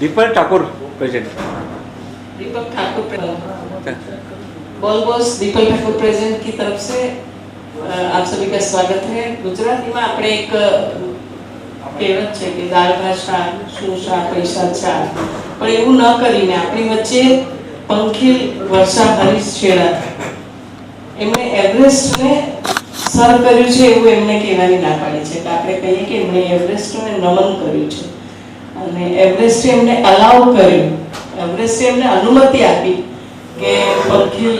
दीपक Thakur present. दीपक Thakur ball boss दीपक Thakur present की तरफ से आप सभी का स्वागत है। गुजराती में આપણે એક કહેવત છે કે દાળ ભાત શાક શું શાક પૈસા ચાર, પણ એવું ન કરીને આપણી વચ્ચે પંખીલ વર્ષા હરીશ છેડા એમણે એવરેસ્ટને સર કર્યું છે એવું એમને કહેવાની ના પાડી છે કે આપણે કહીએ કે એમણે એવરેસ્ટને નમન કર્યું છે અને એવરેસ્ટે એમને અલાઉ કર્યું, એવરેસ્ટે એમને અનુમતિ આપી કે પંખીલ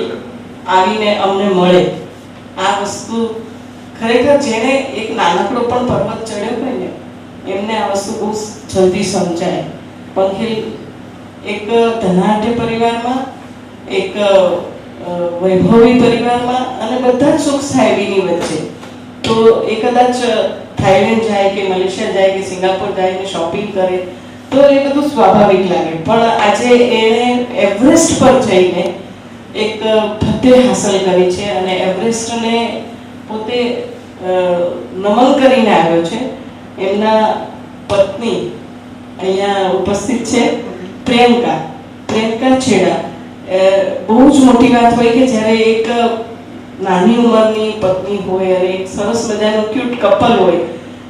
આવીને અમને મળે। આ વસ્તુ ખરેખર જેણે એક નાનકડો પણ પર્વત ચડ્યો હોય ને એમને આ વસ્તુ બહુ જલ્દી સમજાય। પંખીલ એક ધનાઢ્ય પરિવારમાં, એક વૈભવી પરિવારમાં અને બધા સુખ સાહેબીની વચ્ચે, તો એ કદાચ થાઈલેન્ડ જાય કે મલેશિયા જાય કે સિંગાપોર જાય ને શોપિંગ કરે તો એ બધું સ્વાભાવિક લાગે, પણ આજે એણે એવરેસ્ટ પર જઈને એક ફતેહ હાંસલ કરી છે અને એવરેસ્ટને પોતે નમન કરીને આવ્યો છે। એમના પત્ની અહીંયા ઉપસ્થિત છે, પ્રિયંકા છેડા। બહુ જ મોટી વાત હોય કે જ્યારે એક નાની ઉંમરની પત્ની હોય અને એક સરસ મજાનું ક્યુટ કપલ હોય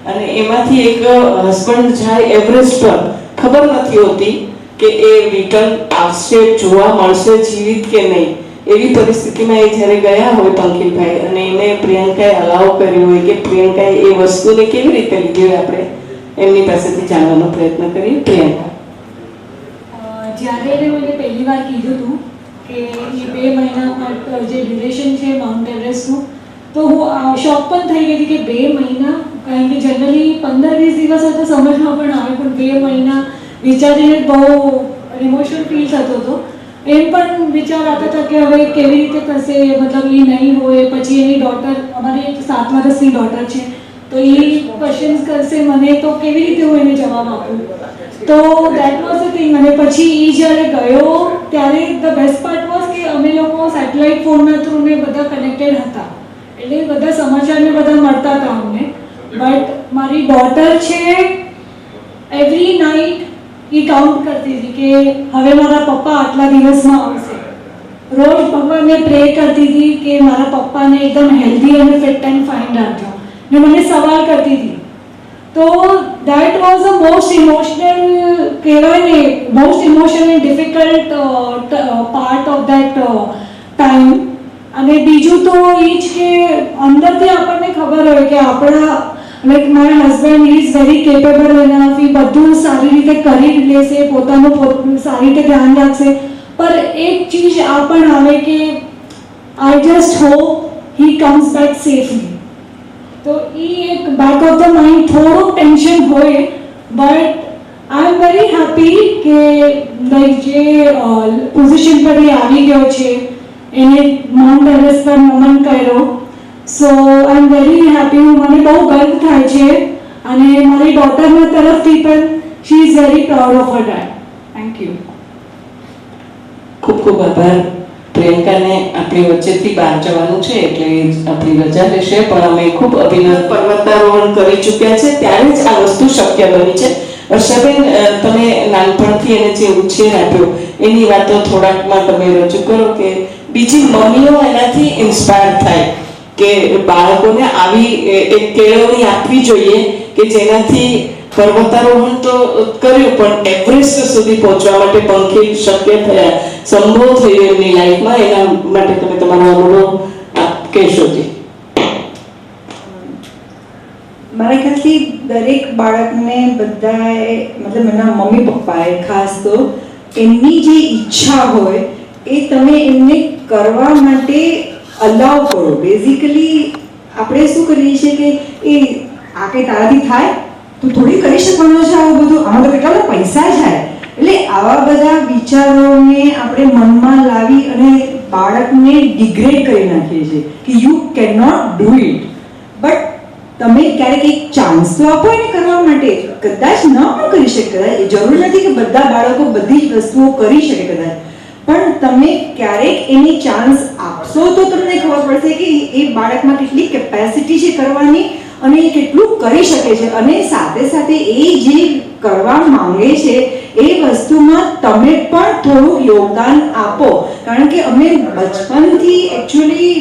અને એમાંથી એક હસબન્ડ જાય એવરેસ્ટ પર, ખબર નથી હોતી કે એ રિટર્ન આવશે, જોવા મળશે જીવિત કે નહીં। એવી પરિસ્થિતિમાં એ જ્યારે ગયા હોય પંકિલભાઈ અને એને પ્રિયંકાએ અલાવ કર્યું હોય કે પ્રિયંકાએ એ વસ્તુને કેવી રીતે લીધી હોય, આપણે એમની પાસેથી જાણવાનો પ્રયત્ન કરીએ। પ્રિયંકા, જ્યારે એને મને પહેલી વાર કીધું હતું કે એ 2 મહિના જે ડ્યુરેશન છે માઉન્ટ એવરેસ્ટનું, તો હું શોક પણ થઈ ગઈ હતી કે 2 મહિના, કારણ કે જનરલી 15-20 દિવસ હોય તો સમજમાં પણ આવે, પણ 2 મહિના વિચારીને બહુ ઇમોશનલ ફીલ થતો હતો। એમ પણ વિચાર આવતા હતા કે હવે કેવી રીતે થશે, મતલબ એ નહીં હોય, પછી એની ડોટર, અમારી એક 7 વર્ષની ડોટર છે, તો એ ક્વેશ્ચન્સ કરશે મને તો કેવી રીતે હું એને જવાબ આપું। તો દેટ વોઝ ધ થિંગ। અને પછી એ જ્યારે ગયો ત્યારે ધ બેસ્ટ પાર્ટ વોઝ કે અમે લોકો સેટેલાઇટ ફોનના થ્રુને બધા કનેક્ટેડ હતા, એટલે બધા સમાચારને બધા મળતા હતા અમને। બટ મારી ડોટર છે એવરી નાઇટ એ કાઉન્ટ કરતી હતી કે હવે મારા પપ્પા આટલા દિવસમાં આવશે, રોજ ભગવાનને પ્રે કરતી હતી કે મારા પપ્પાને એકદમ હેલ્ધી અને ફિટ એન્ડ ફાઇન રાખજો, ને મને સવાલ કરતી હતી। તો that was a most emotional, કહેવાય ને most emotional and difficult part of that time. અને બીજું તો એ જ કે અંદરથી આપણને ખબર હોય કે આપણા like my husband is very capable enough, એ બધું સારી રીતે કરી લેશે, પોતાનું સારી રીતે ધ્યાન રાખશે, પર એક ચીજ આ પણ આવે કે I just hope he comes back safely. તો એ એક બેક ઓફ ધ માઇન્ડ થોડુંક ટેન્શન હોય, but I am very happy કે લાઈક જે પોઝિશન પર એ આવી ગયો છે, એને માઉન્ટ એવરેસ્ટ પર નમન કર્યો। સો આઈ એમ વેરી હેપી, મને બહુ ગર્વ થાય છે અને મારી ડોટરના તરફથી પણ she is very proud of her dad. Thank you. ખૂબ ખૂબ આભાર। પ્રિયંકાને આપણી વચ્ચેથી બહાર જવાનું છે એટલે આપણી રજા લેશે, પણ અમે ખૂબ અભિનંદન, પર્વતારોહણ કરી ચૂક્યા છે ત્યારે જ આ વસ્તુ શક્ય બની છે। વર્ષાબેન, તમે નાનપણથી એને જે ઉછેર આપ્યો એની વાતો થોડાકમાં તમે રજૂ કરો કે બીજી મમ્મીઓ એનાથી ઇન્સ્પાયર થાય કે બાળકોને આવી એક કેળવણી આપવી જોઈએ કે જેનાથી પર્વતારોહણ તો કર્યું પણ એવરેસ્ટ સુધી પહોંચવા માટે પંખીલ શક્ય થયા, સંભવ થયું એમની લાઈફમાં। એના માટે તમે તમારો અનુભવ કહેશો જી। મારા ખ્યાલથી દરેક બાળકને બધાએ, મતલબ એના મમ્મી પપ્પાએ ખાસ તો એમની જે ઈચ્છા હોય એ તમે એમને કરવા માટે અલાવ કરો। બેઝિકલી આપણે શું કરીએ છીએ કે એ આ કંઈ તારાથી થાય, તું થોડી કરી શકવાનો છે આવું બધું, આમાં તો કેટલા બધા પૈસા જાય, એટલે આવા બધા વિચારોને આપણે મનમાં લાવી અને બાળકને ડિગ્રેડ કરી નાખીએ છીએ કે you can not do it. But તમે ક્યારેક એક ચાન્સ તો આપો એને કરવા માટે, કદાચ ન પણ કરી શકે, કદાચ જરૂર નથી કે બધા બાળકો બધી જ વસ્તુઓ કરી શકે કદાચ, પણ તમે ક્યારેક એની ચાન્સ આપશો તો તમને ખબર પડશે કે એ બાળકમાં કેટલી કેપેસિટી છે કરવાની અને એ કેટલું કરી શકે છે। અને સાથે સાથે એ જે કરવા માંગે છે એ વસ્તુમાં તમે પણ થોડું યોગદાન આપો. કારણ કે અમે બચપનથી એકચ્યુઅલી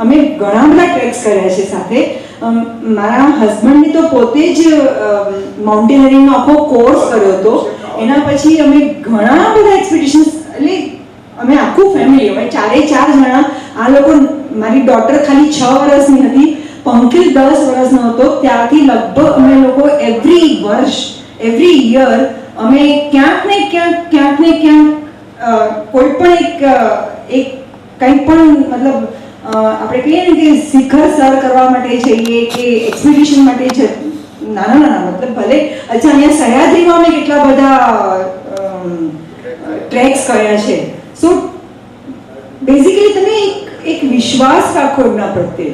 અમે ઘણા બધા ટ્રેક્સ કર્યા છે સાથે. મારા હસબન્ડને તો પોતે જ માઉન્ટેનરિંગનો આખો કોર્સ કર્યો હતો. એના પછી અમે ઘણા બધા એક્સપિડિશન્સ, એટલે અમે આખું ફેમિલી, અમે 4 જણા. આ લોકો, મારી ડોટર ખાલી 6 વર્ષની હતી, પંકિલ 10 વર્ષનો હતો. ત્યારથી લગભગ અમે લોકો એવરી યર અમે ક્યાંક ને ક્યાંક કોઈ પણ એક કંઈ પણ મતલબ આપણે કહીએ ને કે શિખર સર કરવા માટે જઈએ કે એક્સપિડિશન માટે છે, નાના મતલબ ભલે અચ્છા અહીંયા સહ્યાદ્રીમાં અમે કેટલા બધા ટ્રેક્સ કર્યા છે. સો બેઝિકલી તમે એક વિશ્વાસ રાખો એમના પ્રત્યે.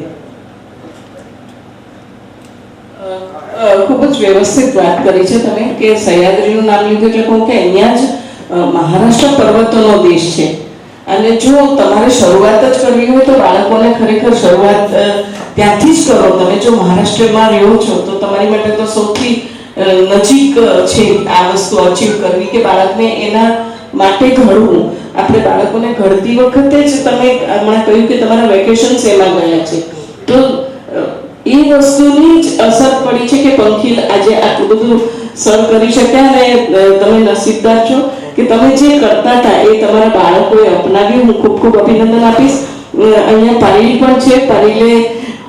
ખૂબ જ વ્યવસ્થિત વાત કરી છે તમે કે સહ્યાદ્રીનું નામ લીધું એટલે કહું કે અહીંયા જ મહારાષ્ટ્ર પર્વતોનો દેશ છે. અને જો તમારે શરૂઆત જ કરવી હોય તો બાળકોને ખરેખર શરૂઆત ત્યાંથી જ કરો. તમે જો મહારાષ્ટ્રમાં રહો છો તો તમારી માટે તો સૌથી નજીક છે આ વસ્તુ અચીવ કરવી કે બાળકને એના માટે ઘડવું. આપણે બાળકોને ઘડતી વખતે જ તમે હમણાં કહ્યું કે તમારા વેકેશન્સ એમાં ગયા છે, તો એ વસ્તુની જ અસર પડી છે કે પંખીલ આજે આટલું બધું સર કરી શક્યા. અને તમે નસીબદાર છો કે તમે જે કરતા હતા એ તમારા બાળકોએ અપનાવ્યું. હું ખૂબ ખૂબ અભિનંદન આપીશ. અહીંયા પારીલ પણ છે, પારીલે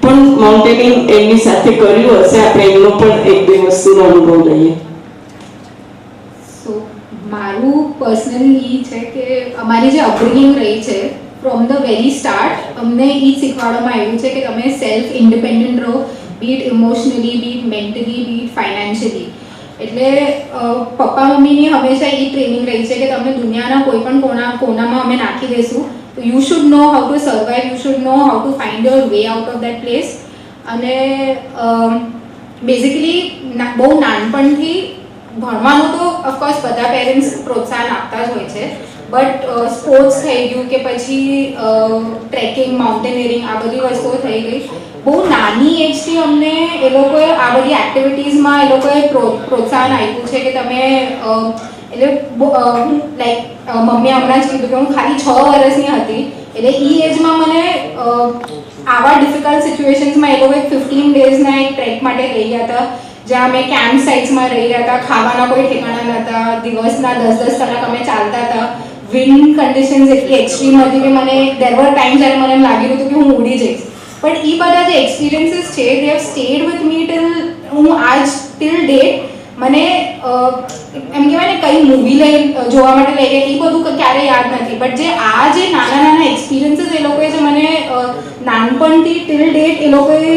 પણ માઉન્ટેનિંગ એમની સાથે કર્યું હશે. આપણે એમનો પણ 1-2 વસ્તુનો અનુભવ લઈએ. સો મારું પર્સનલી છે કે અમારી જે અપબ્રિંગિંગ રહી છે ફ્રોમ ધ વેરી સ્ટાર્ટ, અમને એ જ શીખવાડવામાં આવ્યું છે કે તમે સેલ્ફ ઇન્ડિપેન્ડન્ટ રહો, be it emotionally, be it mentally, be it financially. એટલે પપ્પા મમ્મીની હંમેશા એ ટ્રેનિંગ રહી છે કે તમને દુનિયાના કોઈ પણ કોનામાં અમે નાખી દઈશું તો you should know how to survive, you should know how to find your way out of that place. અને બેઝિકલી બહુ નાનપણથી ભણવાનું તો ઓફકોર્સ બધા પેરેન્ટ્સ પ્રોત્સાહન આપતા જ હોય છે, બટ સ્પોર્ટ્સ થઈ ગયું કે પછી ટ્રેકિંગ, માઉન્ટેનિયરિંગ, આ બધી વસ્તુઓ થઈ ગઈ. બહુ નાની એજથી અમને એ લોકોએ આ બધી એક્ટિવિટીઝમાં એ લોકોએ પ્રોત્સાહન આપ્યું છે કે તમે એટલે લાઈક મમ્મીએ હમણાં જ કીધું કે હું ખાલી 6 વર્ષની હતી એટલે એ એજમાં મને આવા ડિફિકલ્ટ સિચ્યુએશન્સમાં એ લોકો 15 ડેઝના એક ટ્રેક માટે લઈ ગયા હતા, જ્યાં અમે કેમ્પ સાઇટ્સમાં રહી રહ્યા હતા. ખાવાના કોઈ ઠેકાણા નહોતા. દિવસના 10-10 કલાક અમે ચાલતા હતા. વિન્ડ કન્ડિશન્સ એટલી એક્સ્ટ્રીમ હતી કે મને દેર વર ટાઈમ જ્યારે મને એમ લાગી રહ્યું હતું કે હું ઉડી જઈશ. બટ એ બધા જે એક્સપિરિયન્સીસ છે they have stayed with me till date. મને એમ કહેવાય ને કઈ મૂવી લઈ જોવા માટે લઈ ગયા એ બધું ક્યારેય યાદ નથી, બટ જે આ જે નાના એક્સપિરિયન્સીસ એ લોકોએ જે મને નાનપણથી ટિલ ડેટ એ લોકોએ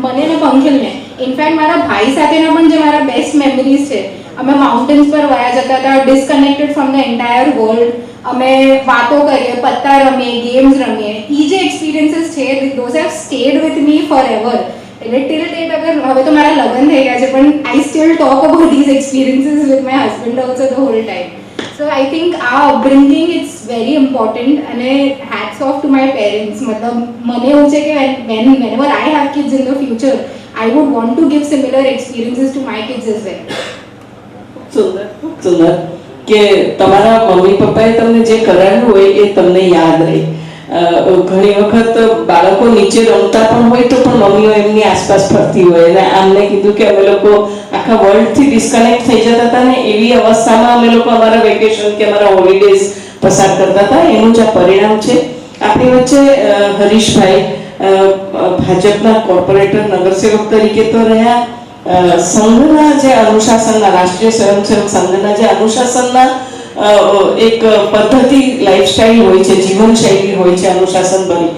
મને ને પંખિલને, ઇનફેક્ટ મારા ભાઈ સાથેના પણ જે મારા બેસ્ટ મેમરીઝ છે, અમે માઉન્ટેન્સ પર વયા જતા હતા disconnected from the entire world. અમે વાતો કરીએ, પત્તા રમીએ, ગેમ્સ રમીએ. એ જે એક્સપિરિયન્સીસ છે those have stayed with me forever. એટલે ટિલ ડેટ અગર હવે તો મારા લગ્ન થઈ ગયા છે પણ I still talk about these experiences with my husband also the whole time. So I think આ અપબ્રિંગિંગ ઇટ્સ વેરી ઇમ્પોર્ટન્ટ. અને hats off to my parents. મતલબ મને એવું છે કે whenever I have kids in the future, I would want to give similar experiences to my kids as well. સુંદર કે તમારા mummy પપ્પાએ તમને જે કરાવ્યું હોય એ તમને યાદ રહે. ઘણી વખત બાળકો નીચે રમતા પણ હોય તો પણ મમ્મીઓ એમની આસપાસ ફરતી હોય. અને આમને કીધું કે અમે લોકો આખા વર્લ્ડથી ડિસ્કનેક્ટ થઈ જતા હતા ને એવી અવસ્થામાં અમે લોકો અમારા વેકેશન કે અમારા હોલિડેઝ પસાર કરતા હતા. એનું જ આ પરિણામ છે. આપણી વચ્ચે હરીશભાઈ ભાજપના કોર્પોરેટર નગરસેવક તરીકે તો રહ્યા, સંઘના જે અનુશાસનના, રાષ્ટ્રીય સ્વયંસેવક સંઘના જે અનુશાસનના એક પદ્ધતિ, લાઈફસ્ટાઈલ હોય છે, જીવનશૈલી હોય છે અનુશાસનભરી,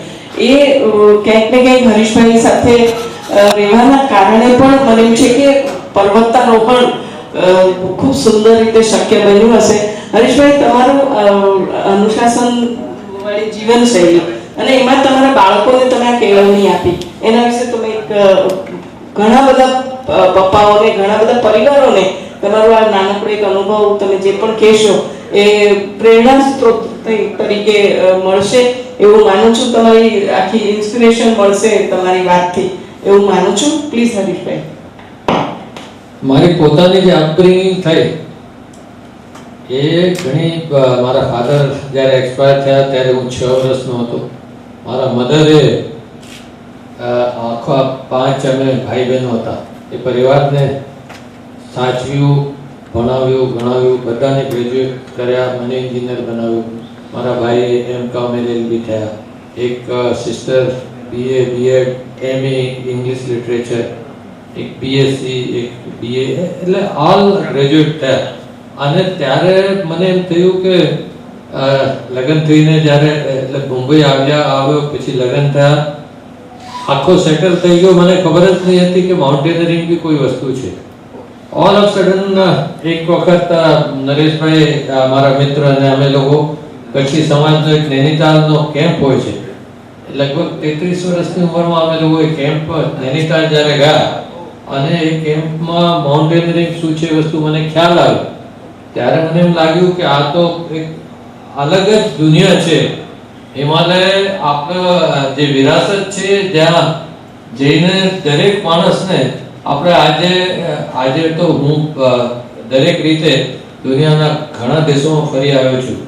એ ક્યાંક ને ક્યાંક હરીશભાઈ સાથે રહેવાના કારણે પણ મને એમ છે કે પર્વતારોહણ ખૂબ સુંદર રીતે શક્ય બન્યું હશે. હરીશભાઈ, તમારું અનુશાસન વાળી જીવનશૈલી અને એમાં તમારા બાળકોને તમે આ કેળવણી આપી, એના વિશે તમે ઘણા બધા પપ્પાઓને, ઘણા બધા પરિવારોને તમારો આ નાનકડો એક અનુભવ તમે જે પણ કહેશો એ પ્રેરણા સ્ત્રોત તરીકે મળશે એવું માનું છું. તમારી આખી ઇન્સ્પિરેશન મળશે તમારી વાતથી એવું માનું છું. પ્લીઝ હરીશભાઈ. મારી પોતાની જે અપબ્રિંગિંગ થઈ એ ઘણી મારા ફાધર જ્યારે એક્સપાયર થયા ત્યારે હું 6 વર્ષનો હતો. મારા મધરે આખા 5 અમે ભાઈ બહેનો હતા. એ પરિવારને સાચવ્યું, ભણાવ્યું, ગણાવ્યું, બધાને ગ્રેજ્યુએટ કર્યા, મને એન્જિનિયર બનાવ્યું. મારા ભાઈએ M.Com LLB થયા. એક sister BA B.Ed MA English literature, એક BSc, એક BA, એટલે ઓલ ગ્રેજ્યુએટ થયા. અને ત્યારે મને એમ થયું કે લગ્ન થઈને જ્યારે એટલે મુંબઈ આવ્યો, પછી લગ્ન થયા, આખો સેટલ થઈ ગયો. મને ખબર જ નહીં હતી કે માઉન્ટેનરિંગ બી કોઈ વસ્તુ છે. ઓલ ઓફ સડન એક વખત નરેશભાઈ મારા મિત્ર અને અમે લોકો કચ્છી સમાજનો એક નૈનીતાલનો કેમ્પ હોય છે, લગભગ 33 વર્ષની ઉંમરમાં અમે લોકો એ કેમ્પ નૈનીતાલ જ્યારે ગયા અને એ કેમ્પમાં માઉન્ટેનરિંગ શું છે વસ્તુ મને ખ્યાલ આવ્યો. ત્યારે મને એમ લાગ્યું કે આ તો એક અલગ જ દુનિયા છે. હિમાલય આપણો જે વિરાસત છે, જ્યાં જઈને દરેક માણસને આપણે આજે તો હું દરેક રીતે દુનિયાના ઘણા દેશોમાં ફરી આવ્યો છું,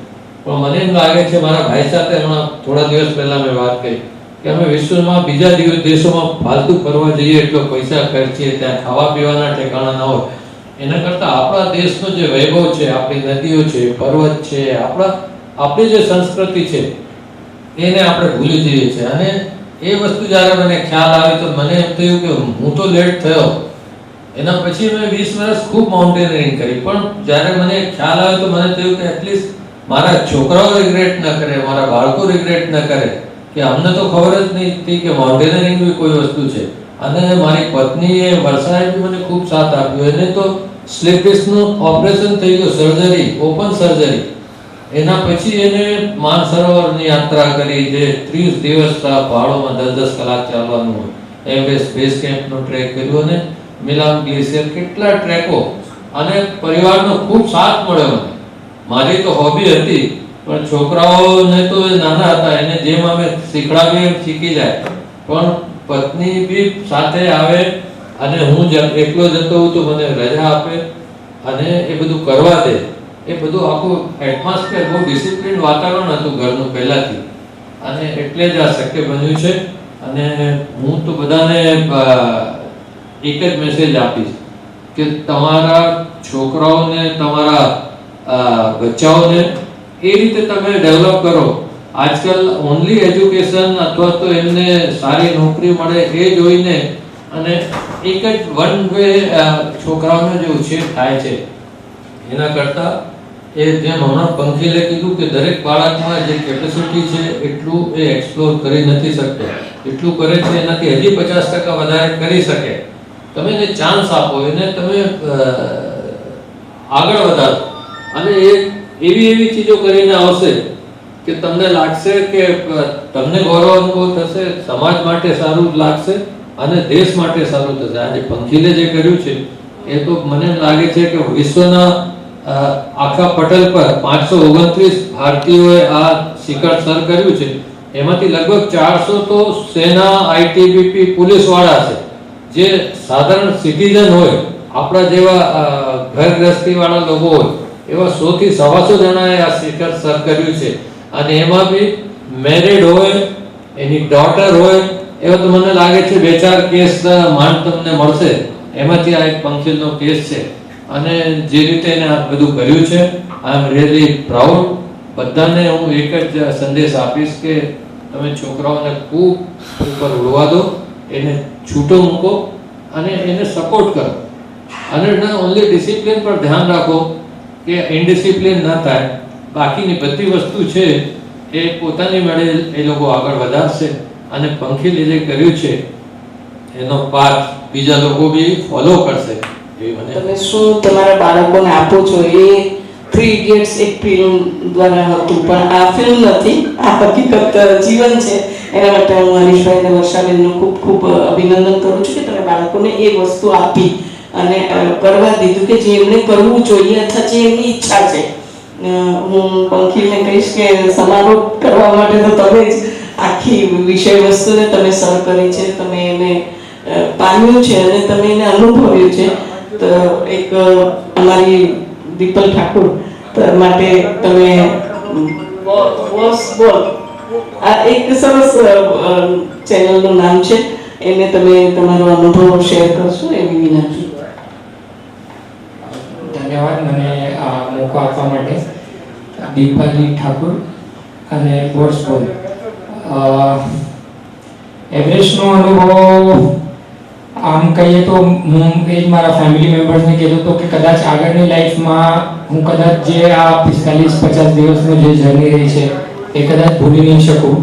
પણ મને એમ લાગે છે, મારા ભાઈ સાથે હમણાં થોડા દિવસ પહેલા મેં વાત કરી કે અમે વિશ્વમાં બીજા દેશોમાં ફાલતુ ફરવા જઈએ, એટલો પૈસા ખર્ચીએ, ત્યાં ખાવા પીવાના ઠેકાણા ના હોય, એના કરતાં આપણા દેશનો જે વૈભવ છે, આપણી નદીઓ છે, પર્વત છે, આપણી જે સંસ્કૃતિ છે એને આપણે ભૂલી જઈએ છીએ. અને એ વસ્તુ જ્યારે મને ખ્યાલ આવી તો મને એમ થયું કે હું તો લેટ થયો. એના પછી મેં 20 વર્ષ ખૂબ માઉન્ટેનરિંગ કરી, પણ જ્યારે મને ખ્યાલ આવ્યો તો મને થયું કે એટલીસ્ટ મારા છોકરાઓ રિગ્રેટ ન કરે, મારા બાળકો રિગ્રેટ ન કરે કે અમને તો ખબર જ નહીં હતી કે માઉન્ટેનરિંગ બી કોઈ વસ્તુ છે. અને મારી પત્નીએ વર્ષાએ બી મને ખૂબ સાથ આપ્યો. એને તો સ્લીપ ડિસ્કનું ઓપરેશન થઈ ગયું, સર્જરી, ઓપન સર્જરી. એના પછી એને માનસરોવરની યાત્રા કરી, જે 30 દિવસ પહાડોમાં 10-10 કલાક ચાલવાનું હોય. એવરેસ્ટ બેઝ કેમ્પનો ટ્રેક કર્યો અને મિલાન ગ્લેશિયર, કેટલા ટ્રેકો. અને પરિવારનો ખૂબ સાથ મળ્યો મને. મારી તો હોબી હતી, પણ છોકરાઓને તો નાના હતા, એને જેમ અમે શીખડાવીએ એમ શીખી જાય. પણ પત્ની બી સાથે આવે અને હું એકલો જતો હોઉં તો મને રજા આપે અને એ બધું કરવા દે. એ બધું આખું એટમોસ્ફિયર, બહુ ડિસિપ્લિન વાતાવરણ હતું ઘરનું પહેલાથી, અને એટલે જ આ શક્ય બન્યું છે. અને હું તો બધાને એક જ મેસેજ આપીશ કે તમારા છોકરાઓને, તમારા બચ્ચાઓને એ રીતે તમે ડેવલપ કરો. આજકાલ ઓનલી એજ્યુકેશન અથવા તો એમને સારી નોકરી મળે એ જોઈને અને એક જ વન વે છોકરાઓનો જે ઉછેર થાય છે, એના કરતાં એ જેમ હમણાં પંખીલે કીધું કે દરેક બાળકમાં જે કેપેસિટી છે એટલું એ એક્સપ્લોર કરી નથી શકતો, એટલું કરે છે એનાથી હજી 50% વધારે કરી શકે. તમે એને ચાન્સ આપો, એને તમે આગળ વધારો અને એ એવી ચીજો કરીને આવશે કે તમને લાગશે કે તમને ગૌરવ અનુભવ થશે, સમાજ માટે સારું લાગશે અને દેશ માટે સારું થશે. આજે પંખીલે જે કર્યું છે એ તો મને લાગે છે કે વિશ્વના આખા પટલ પર 529 ભારતીયોએ આ શિખર સર કર્યું છે. એમાંથી લગભગ 400 તો સેના, ITBP, પોલીસ વાળા છે. જે સાધારણ સિટીઝન હોય, આપણા જેવા ઘર ગૃહસ્થી વાળા લોકો હોય, એવા 100 થી 125 જણાએ આ શિખર સર કર્યું છે. અને એમાં બી મેરિડ હોય, એની ડોટર હોય, એવા તો મને લાગે છે 2-4 કેસ માંડ તમને મળશે. એમાંથી આ એક પંખીલનો કેસ છે. અને જે રીતે એને આ બધું કર્યું છે, આઈ એમ રિયલી પ્રાઉડ. બધાને હું એક જ સંદેશ આપીશ કે તમે છોકરાઓને ખૂબ ઉપર ઉડવા દો, એને છૂટો મૂકો અને એને સપોર્ટ કરો. અને ઓનલી ડિસિપ્લિન પર ધ્યાન રાખો કે ઇનડિસિપ્લિન ન થાય. બાકીની બધી વસ્તુ છે એ પોતાની મેળે એ લોકો આગળ વધારશે. અને પંખીલે જે કર્યું છે એનો પાઠ બીજા લોકો બી ફોલો કરશે. તમે શું તમારા બાળકોને આપો છો? એ 3 ઇડિયટ્સ એક ફિલ્મ દ્વારા હતું, પણ આ ફિલ્મ નથી, આ હકીકત જીવન છે. એના માટે હું હરીશભાઈ અને વર્ષાબેનનું ખૂબ ખૂબ અભિનંદન કરું છું કે તમે બાળકોને એ વસ્તુ આપી અને કરવા દીધું કે જે એમને કરવું જોઈએ અથવા જે એમની ઈચ્છા છે. હું પંખીલને કહીશ કે સમારોહ કરવા માટે તો તમે જ આખી વિષય વસ્તુને તમે સર કરી છે, તમે એને પામ્યું છે અને તમે એને અનુભવ્યું છે. તો એક અમારી દીપલ ઠાકુર, માટે તમે બોસ બોલ આ એક સરસ ચેનલનું નામ છે, એને તમે તમારો અનુભવ શેર કરશો એવી વિનંતી. ધન્યવાદ મને આ મોકો આપવા માટે. દીપાલી ઠાકુર અને બોર્સ બોલ. એવરેસ્ટનો અનુભવ આમ કહીએ તો હું એ જ મારા ફેમિલી મેમ્બર્સને કહેતો હતો કે કદાચ આગળની લાઈફમાં હું કદાચ જે આ 45-50 દિવસની જે જર્ની રહી છે એ કદાચ ભૂલી નહીં શકું.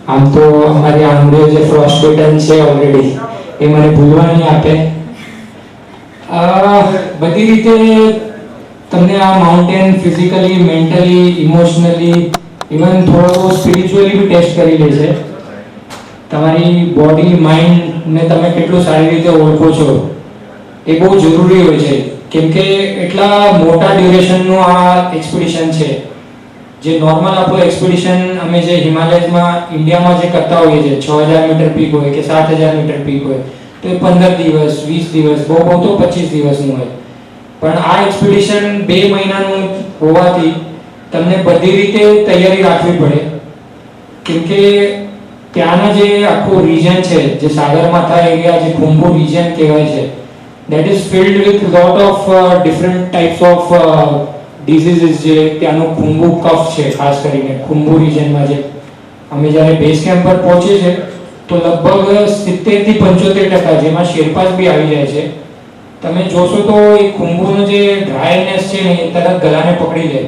આમ તો અમારી આંગળીઓ જે ફ્રોસ્ટ પેટર્ન છે ઓલરેડી એ મને ભૂલવા નહીં આપે. બધી રીતે તમને આ mountain physically, mentally, emotionally, even થોડો સ્પિરિચ્યુઅલી બી ટેસ્ટ કરી લે છે. તમારી બોડી, માઇન્ડને તમે કેટલું સારી રીતે ઓળખો છો એ બહુ જરૂરી હોય છે, કેમ કે એટલા મોટા ડ્યુરેશનનું આ એક્સપિડિશન છે. જે નોર્મલ આપણું એક્સપિડિશન અમે જે હિમાલયમાં ઇન્ડિયામાં જે કરતા હોઈએ છીએ 6000 મીટર પીક હોય કે 7000 મીટર પીક હોય તો એ 15 દિવસ, 20 દિવસ, બહુ તો 25 દિવસનું હોય. પણ આ એક્સપિડિશન 2 મહિનાનું હોવાથી તમને બધી રીતે તૈયારી રાખવી પડે, કેમ કે ત્યાંના જે આખું રિજન છે, જે સાગરમાથા એરિયા, જે ખુંબુ રિજન કહેવાય છે, that is filled with lot of different types of diseases. જે ત્યાંનું ખુંબુ કફ છે, ખાસ કરીને ખુંબુ રિજનમાં જે અમે જ્યારે બેઝ કેમ્પ પર પહોંચીએ છીએ તો લગભગ 70-75%, જેમાં શેરપાસ બી આવી જાય છે, તમે જોશો તો એ ખુંબુનો જે ડ્રાયનેસ છે ને એ તરત ગળાને પકડી લે,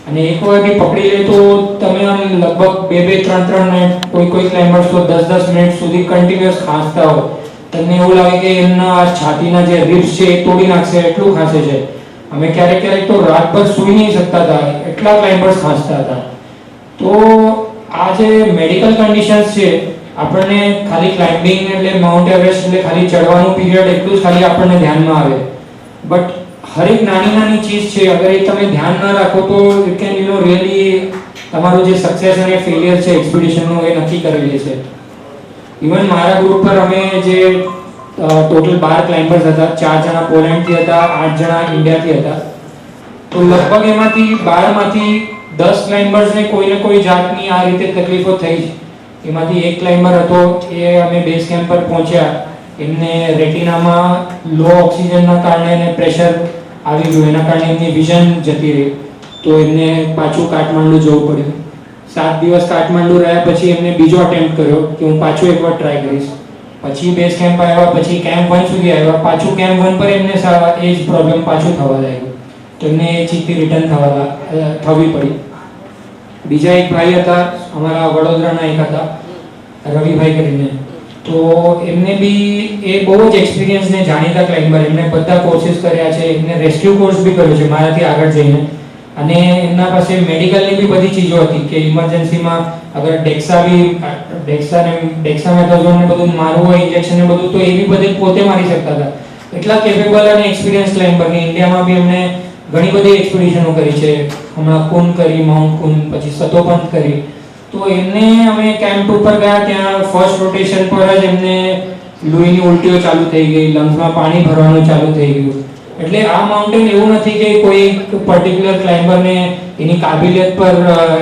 અને એક વાર બી પકડી લે તો તમે આમ લગભગ 2-3 મિનિટ, કોઈ ક્લાઇમ્બર્સ તો 10-10 મિનિટ સુધી કન્ટિન્યુઅસ ખાંસતા હોય. તમને એવું લાગે કે એમના છાતીના જે રિબ્સ છે એ તોડી નાખશે, એટલું ખાંસે છે. અમે ક્યારેક તો રાતભર સૂઈ નહીં શકતા હતા, એટલા ક્લાઇમ્બર્સ ખાંસતા હતા. તો આ જે મેડિકલ કન્ડિશન્સ છે, આપણને ખાલી ક્લાઇમ્બિંગ એટલે માઉન્ટ એવરેસ્ટ એટલે ખાલી ચડવાનું પીરિયડ એટલું જ ખાલી આપણને ધ્યાનમાં આવે, બટ હરેક નાની ચીજ છે, અગર એ તમે ધ્યાન ન રાખો તો ઇટ કેન રિયલી તમારું જે સક્સેસ અને ફેલિયર છે એક્સપિડિશનનું એ નક્કી કરી લે છે. ઇવન મારા ગ્રુપ પર અમે જે ટોટલ 12 ક્લાઇમ્બર્સ હતા, 4 જણા પોલેન્ડથી હતા, 8 જણા ઇન્ડિયાથી હતા. તો લગભગ એમાંથી 12માંથી 10 ક્લાઇમ્બર્સને કોઈને કોઈ જાતની આ રીતે તકલીફો થઈ છે. એમાંથી એક ક્લાઇમ્બર હતો, એ અમે બેઝ કેમ્પ પર પહોંચ્યા, એમને રેટિનામાં લો ઓક્સિજનના કારણે એને પ્રેશર આવી ગયું, એના કારણે એમની વિઝન જતી રહી, તો એમને પાછું કાઠમાંડુ જવું પડ્યું. 7 દિવસ કાઠમાંડુ રહ્યા પછી એમને બીજો અટેમ્પ્ટ કર્યો કે હું પાછું એકવાર ટ્રાય કરીશ. પછી બેઝ કેમ્પ આવ્યા, પછી કેમ્પ 1 સુધી આવ્યા, પાછું કેમ્પ 1 પર એમને એ જ પ્રોબ્લેમ પાછું થવા લાગ્યું, તો એમને એ ચીજથી રિટર્ન થવી પડી. બીજા એક ભાઈ હતા, અમારા વડોદરાના એક હતા, રવિભાઈ કરીને, તો એમને બી એ બહુ જ એક્સપિરિયન્સ ને જાણીતા ક્લાઇમ્બર, એમને બધા કોર્સિસ કર્યા છે, એમને રેસ્ક્યુ કોર્સ બી કર્યો છે મારાથી આગળ જઈને, અને એમના પાસે મેડિકલની બી બધી ચીજો હતી કે ઇમરજન્સીમાં અગર ડેક્સામેથાઝોન ને બધું મારવું હોય, ઇન્જેક્શન ને બધું, તો એ બી બધે પોતે મારી શકતા હતા. એટલા કેપેબલ અને એક્સપિરિયન્સ ક્લાઇમ્બરની ઇન્ડિયામાં બી એમને ઘણી બધી એક્સપિડિશનો કરી છે. હમણાં કુન કરી, માઉન્ટ કુન, પછી સતોપંથ કરી. તો એમને અમે કેમ્પ ઉપર ગયા, ત્યાં ફર્સ્ટ રોટેશન પર જ એમને લોહીની ઉલટીઓ ચાલુ થઈ ગઈ, લંગ્સમાં પાણી ભરવાનું ચાલુ થઈ ગયું. એટલે આ માઉન્ટેન એવું નથી કે કોઈ પર્ટિક્યુલર ક્લાઇમ્બરને એની કાબિલિયત પર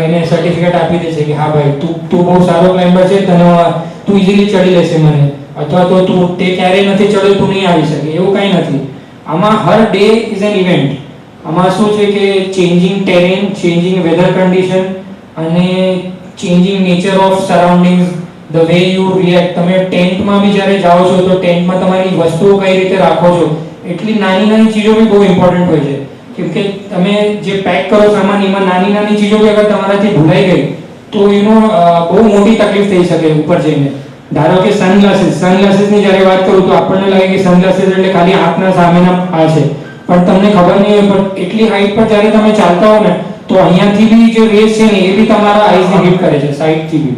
એને સર્ટિફિકેટ આપી દેશે કે હા ભાઈ તું બહુ સારો ક્લાઇમ્બર છે, તું ઇઝીલી ચડી લેશે મને, અથવા તો તું તે ક્યારેય નથી ચડ્યો, તું નહીં આવી શકે, એવું કંઈ નથી. આમાં હર ડે ઇઝ એન ઇવેન્ટ. આમાં શું છે કે changing terrain, changing weather condition અને changing nature of surroundings, the way you react. તમે ટેન્ટમાં બી જ્યારે જાઓ છો તો ટેન્ટમાં તમારી વસ્તુઓ કઈ રીતે રાખો છો, એટલી નાની ચીજો બી બહુ ઇમ્પોર્ટન્ટ હોય છે, કેમ કે તમે જે પેક કરો સામાન, એમાં નાની ચીજો બી અગર તમારાથી ભૂલાઈ ગઈ તો બહુ મોટી તકલીફ થઈ શકે ઉપર જઈને. ધારો કે સનગ્લાસીસની જ્યારે વાત કરું તો આપણને લાગે કે સનગ્લાસીસ એટલે ખાલી આંખના સામેના આ છે, પણ તમને ખબર નહીં હોય, પણ એટલી હાઈટ પર જ્યારે તમે ચાલતા હો ને તો અહીંયાથી બી જે રેસ છે ને એ બી તમારા આઈઝને હિટ કરે છે સાઈડથી બી,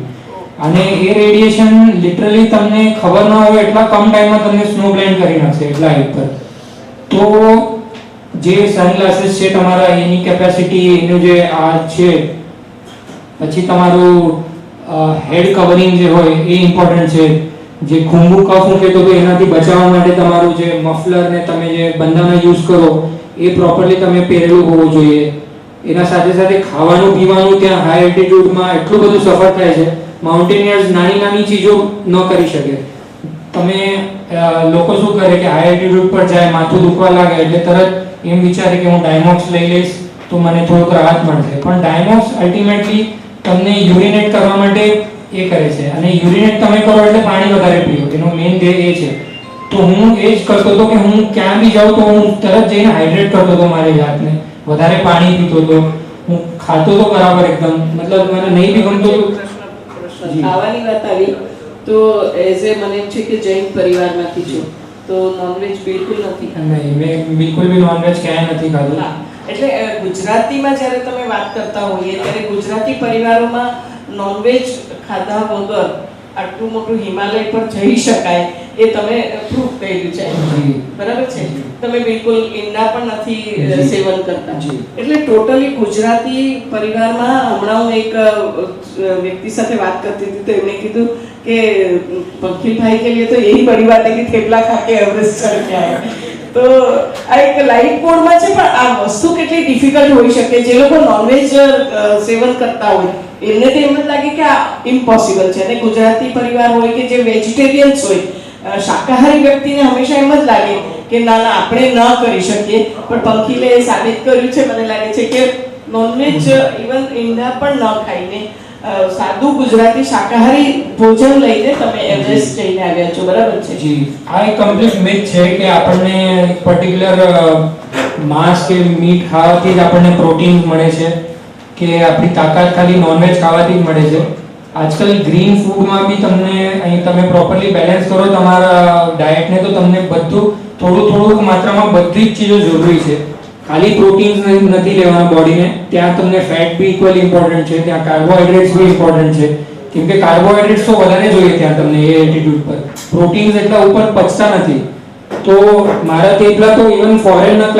અને એ રેડિયેશન લિટરલી તમને ખબર ના હોય એટલા કમ ટાઈમમાં તમને સ્નો બ્લાઇન્ડ કરી નાખશે એટલા હાઈટ પર. તો જે સનગ્લાસીસ છે તમારા, એની કેપેસિટી, એનું જે આ છે, પછી તમારું હેડ કવરિંગ જે હોય એ ઇમ્પોર્ટન્ટ છે. જે ખુંબુ કફ હું કહેતો તો એનાથી બચાવવા માટે તમારું જે મફલર ને તમે જે બંધાનો યુઝ કરો એ પ્રોપરલી તમે પહેરેલું હોવું જોઈએ. એના સાથે સાથે ખાવાનું પીવાનું ત્યાં હાઈ એલ્ટિટ્યુડમાં એટલું બધું સફર થાય છે, માઉન્ટેનિયર્સ નાની નાની ચીજો ન કરી શકે. તમે લોકો શું કરે કે હાઈ એલ્ટિટ્યુડ પર જાય, માથું દુખવા લાગે એટલે તરત એમ વિચારે કે હું ડાયમોક્સ લઈ લઈશ તો મને થોડુંક રાહત મળશે, પણ ડાયમોક્સ અલ્ટિમેટલી તમને યુરિનેટ કરવા માટે એ કરે છે, અને યુરિનેટ તમે કરો એટલે પાણી વધારે પીઓ, એનો મેઇન ધ્યેય એ છે. તો હું એ જ કરતો હતો કે હું ક્યાં બી જાઉં તો હું તરત જઈને હાઇડ્રેટ કરતો હતો મારી જાતને, વધારે પાણી પીતો હતો, હું ખાતો તો બરાબર એકદમ, મતલબ મને નહીં બી ગમતું હતું. જી. ખાવાની વાત આવી તો એઝ એ મને એમ છે કે જૈન પરિવારમાંથી છું, તો નોનવેજ બિલકુલ નથી ખાતા. નહીં, મેં બિલકુલ બી નોનવેજ ક્યાંય નથી ખાધું. હા, એટલે ગુજરાતીમાં જ્યારે તમે વાત કરતા હોઈએ ત્યારે ગુજરાતી પરિવારોમાં નોનવેજ ખાધા વગર આટલું મોટું હિમાલય પર જઈ શકાય એ તમે પ્રૂફ કર્યું છે. જી. બરાબર છે, તમે બિલકુલ ઈંડા પણ નથી જી. સેવન કરતા. જી. એટલે ટોટલી ગુજરાતી પરિવારમાં હમણાં હું એક વ્યક્તિ સાથે વાત કરતી હતી તો એમણે કીધું કે પંખીભાઈ કે लिए तो यही परिवार है कि थेपला खा के एवरेस्ट चढ़ के आए. તો આ એક લાઇટ મોડમાં છે, પણ આ વસ્તુ કેટલી ડિફિકલ્ટ હોઈ શકે. જે લોકો નોનવેજ સેવન કરતા હોય એમને તો એમ જ લાગે કે આ ઇમ્પોસિબલ છે, અને ગુજરાતી પરિવાર હોય કે જે વેજીટેરિયન્સ હોય, શાકાહારી વ્યક્તિને હંમેશા એમ જ લાગે કે ના ના આપણે ન કરી શકીએ, પણ પંખીલે એ સાબિત કર્યું છે મને લાગે છે કે નોનવેજ ઇવન ઈંડા પણ ન ખાઈને સાદું ગુજરાતી શાકાહારી ભોજન લઈને તમે એવરેસ્ટ જઈને આવ્યા છો. બરાબર છે? જી, આ એક કમ્પ્લીટ મિથ છે કે આપણને પર્ટિક્યુલર માંસ કે મીટ ખાવાથી જ આપણને પ્રોટીન મળે છે, કે આપણી તાકાત ખાલી નોનવેજ ખાવાથી જ મળે છે. આજકાલ ગ્રીન ફૂડમાં બી તમને અહીં તમે પ્રોપરલી બેલેન્સ કરો તમારા ડાયટને તો તમને બધું થોડું માત્રામાં બધી જ ચીજો જરૂરી છે. ખાલી પ્રોટીન્સ નથી લેવાના બોડીને, ત્યાં તમને ફેટ બી ઇક્વલી ઇમ્પોર્ટન્ટ છે, ત્યાં કાર્બોહાઈડ્રેટ્સ બી ઇમ્પોર્ટન્ટ છે, કેમ કે કાર્બોહાઈડ્રેટ્સ તો વધારે જોઈએ ત્યાં તમને એ એલ્ટિટ્યુડ પર. પ્રોટીન્સ એટલા ઉપર પચતા નથી. તો મારા તેટલા તો ઇવન ફોરેનના